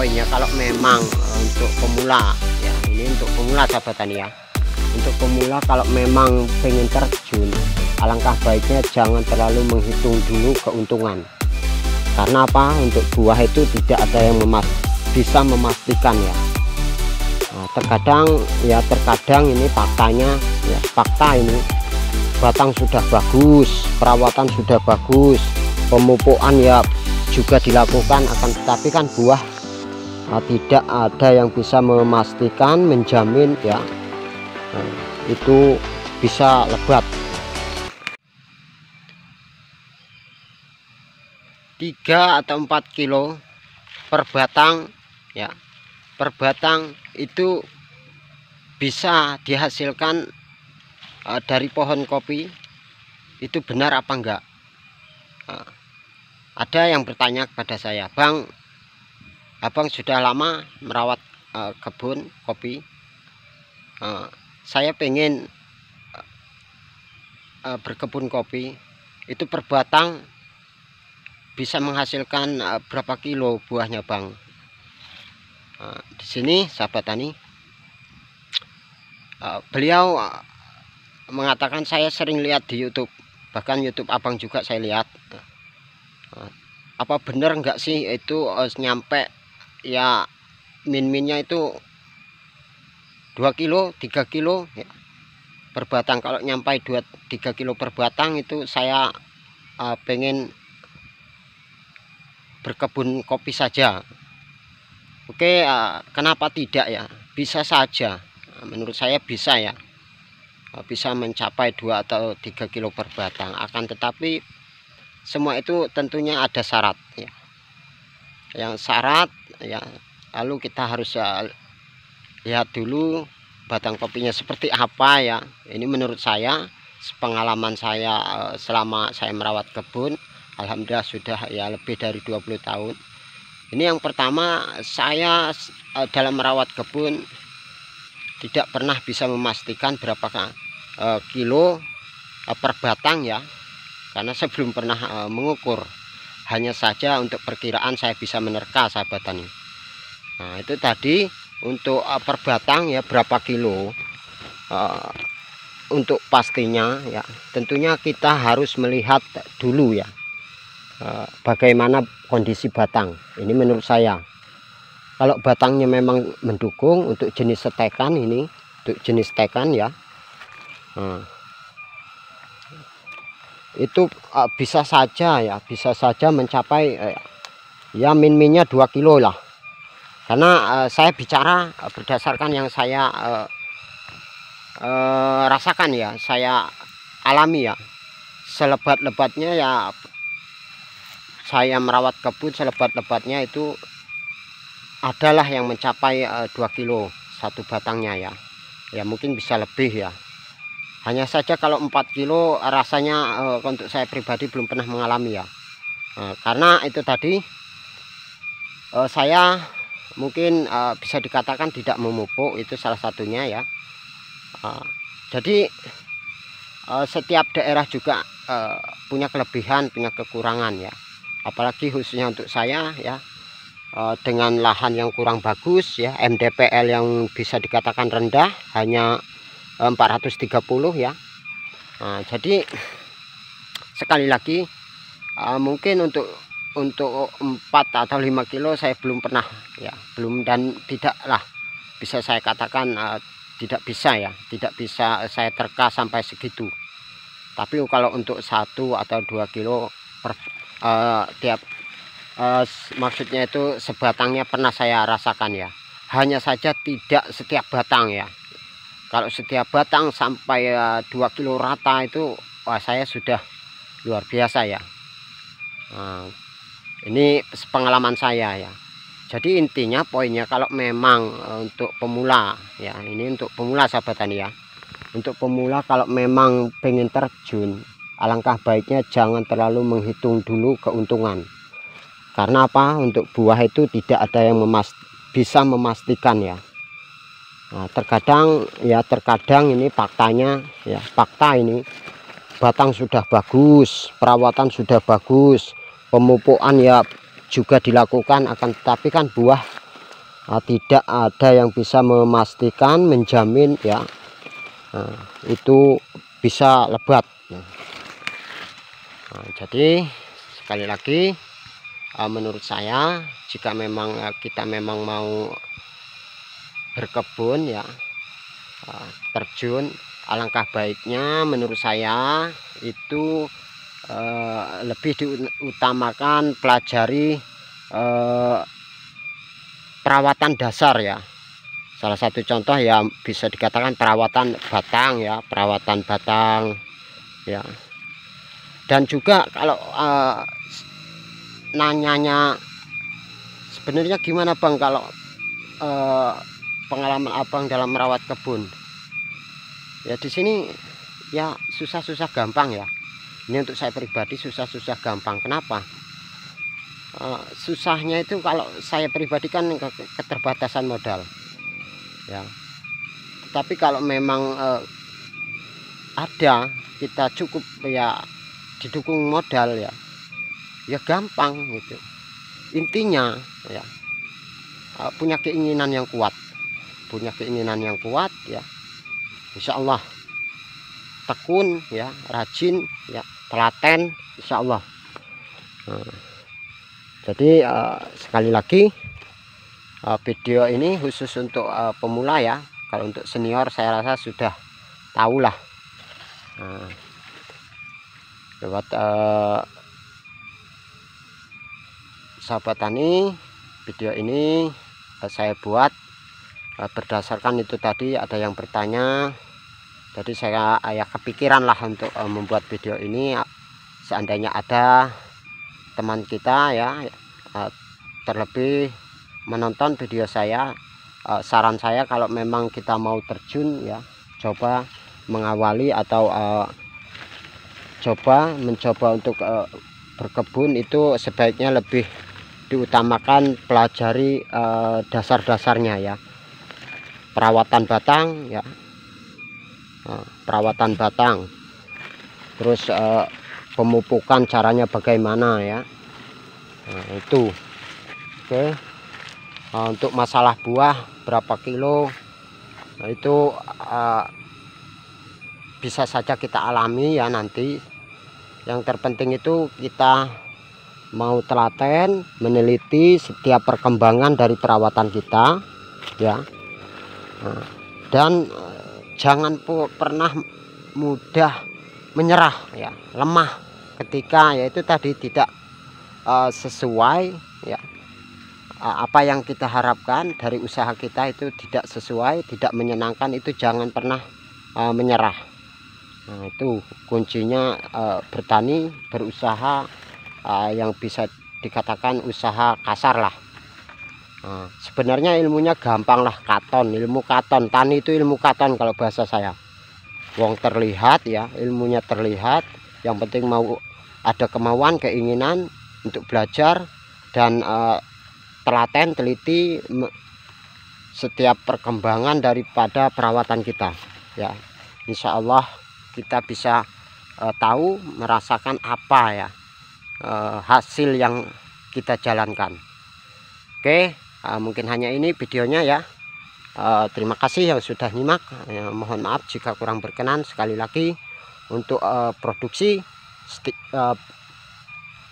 poinnya kalau memang untuk pemula ya, ini untuk pemula sahabat tani ya. Untuk pemula kalau memang pengen terjun, alangkah baiknya jangan terlalu menghitung dulu keuntungan. Karena apa? Untuk buah itu tidak ada yang bisa memastikan ya. Nah, terkadang ini faktanya ya, fakta ini batang sudah bagus, perawatan sudah bagus, pemupukan ya juga dilakukan, akan tetapi kan buah tidak ada yang bisa memastikan, menjamin ya itu bisa lebat. 3 atau 4 kilo per batang ya, per batang itu bisa dihasilkan dari pohon kopi. Itu benar apa enggak? Ada yang bertanya kepada saya, Bang, abang sudah lama merawat kebun kopi, saya pengen berkebun kopi, itu per batang bisa menghasilkan berapa kilo buahnya, Bang? Di sini sahabat tani, beliau mengatakan, saya sering lihat di YouTube, bahkan YouTube abang juga saya lihat. Apa benar enggak sih itu nyampe ya, min-minnya itu 2 kilo 3 kilo ya, per batang. Kalau nyampe 2-3 kilo per batang itu saya pengen berkebun kopi saja. Oke, kenapa tidak ya? Bisa saja, menurut saya bisa ya, bisa mencapai 2 atau 3 kilo per batang. Akan tetapi semua itu tentunya ada syarat ya. Yang syarat ya, lalu kita harus lihat dulu batang kopinya seperti apa ya. Ini menurut saya, pengalaman saya selama saya merawat kebun, alhamdulillah sudah ya lebih dari 20 tahun. Ini yang pertama, saya dalam merawat kebun tidak pernah bisa memastikan berapa kilo per batang ya, karena saya belum pernah mengukur. Hanya saja untuk perkiraan saya bisa menerka sahabat tani. Nah itu tadi untuk per batang ya berapa kilo, untuk pastinya ya tentunya kita harus melihat dulu ya bagaimana kondisi batang. Ini menurut saya, kalau batangnya memang mendukung untuk jenis setekan, ini untuk jenis tekan ya, itu bisa saja ya, bisa saja mencapai ya min-minnya 2 kilo lah. Karena saya bicara berdasarkan yang saya rasakan ya, saya alami ya, selebat-lebatnya ya, saya merawat kebun selebat-lebatnya itu adalah yang mencapai 2 kilo satu batangnya ya. Ya mungkin bisa lebih ya. Hanya saja kalau 4 kilo rasanya untuk saya pribadi belum pernah mengalami ya. Karena itu tadi saya mungkin bisa dikatakan tidak memupuk, itu salah satunya ya. Jadi setiap daerah juga punya kelebihan, punya kekurangan ya. Apalagi khususnya untuk saya ya, dengan lahan yang kurang bagus ya, MDPL yang bisa dikatakan rendah, hanya 430 ya. Nah, jadi sekali lagi mungkin untuk 4 atau 5 kilo saya belum pernah ya, belum, dan tidaklah bisa saya katakan tidak bisa ya, tidak bisa saya terka sampai segitu. Tapi kalau untuk 1 atau 2 kilo per tiap maksudnya itu sebatangnya pernah saya rasakan ya. Hanya saja tidak setiap batang ya. Kalau setiap batang sampai 2 kilo rata itu, wah saya sudah luar biasa ya. Ini pengalaman saya ya. Jadi intinya poinnya, kalau memang untuk pemula ya, ini untuk pemula sahabat tani ya. Untuk pemula kalau memang pengen terjun, alangkah baiknya jangan terlalu menghitung dulu keuntungan. Karena apa? Untuk buah itu tidak ada yang bisa memastikan ya. Nah, terkadang ini faktanya ya, fakta ini batang sudah bagus, perawatan sudah bagus, pemupukan ya juga dilakukan, akan tetapi kan buah tidak ada yang bisa memastikan, menjamin ya itu bisa lebat. Jadi sekali lagi, menurut saya jika memang kita memang mau berkebun ya, terjun, alangkah baiknya menurut saya itu lebih diutamakan pelajari perawatan dasar ya. Salah satu contoh ya bisa dikatakan perawatan batang ya, perawatan batang ya. Dan juga kalau nanyanya sebenarnya gimana Bang kalau pengalaman Abang dalam merawat kebun, ya di sini ya susah-susah gampang ya. Ini untuk saya pribadi susah-susah gampang. Kenapa? Susahnya itu kalau saya pribadi kan keterbatasan modal ya. Tapi kalau memang ada, kita cukup ya didukung modal ya, ya gampang gitu. Intinya ya punya keinginan yang kuat, ya, insya Allah tekun ya, rajin ya, telaten, insya Allah. Jadi sekali lagi video ini khusus untuk pemula ya. Kalau untuk senior saya rasa sudah tahu lah. Lewat sahabat tani, video ini saya buat berdasarkan itu tadi ada yang bertanya. Jadi saya kepikiran lah untuk membuat video ini. Seandainya ada teman kita ya terlebih menonton video saya, saran saya kalau memang kita mau terjun ya, coba mengawali atau mencoba untuk berkebun itu sebaiknya lebih diutamakan pelajari dasar-dasarnya ya, perawatan batang ya, perawatan batang, terus pemupukan caranya bagaimana ya. Itu oke. Untuk masalah buah berapa kilo, itu bisa saja kita alami ya nanti. Yang terpenting itu kita mau telaten meneliti setiap perkembangan dari perawatan kita ya. Dan jangan pernah mudah menyerah ya, lemah ketika yaitu tadi tidak sesuai ya, apa yang kita harapkan dari usaha kita itu tidak sesuai, tidak menyenangkan, itu jangan pernah menyerah. Nah, itu kuncinya bertani, berusaha yang bisa dikatakan usaha kasar lah. Sebenarnya ilmunya gampang lah, katon, ilmu katon, tani itu ilmu katon kalau bahasa saya. Wong terlihat ya, ilmunya terlihat, yang penting mau ada kemauan, keinginan untuk belajar dan telaten, teliti setiap perkembangan daripada perawatan kita ya. Insya Allah kita bisa tahu, merasakan apa ya hasil yang kita jalankan. Oke, mungkin hanya ini videonya ya. Terima kasih yang sudah nyimak. Mohon maaf jika kurang berkenan. Sekali lagi untuk produksi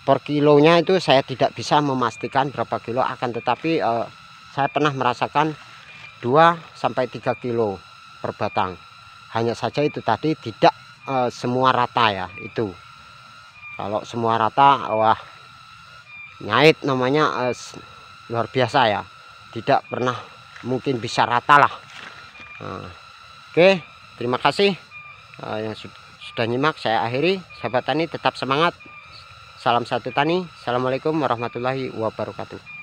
per kilonya itu saya tidak bisa memastikan berapa kilo, akan tetapi saya pernah merasakan 2-3 kilo per batang. Hanya saja itu tadi tidak semua rata ya. Itu kalau semua rata, wah nyait namanya, luar biasa ya, tidak pernah mungkin bisa rata lah. Oke, terima kasih yang sudah nyimak. Saya akhiri. Sahabat tani tetap semangat, salam satu tani. Assalamualaikum warahmatullahi wabarakatuh.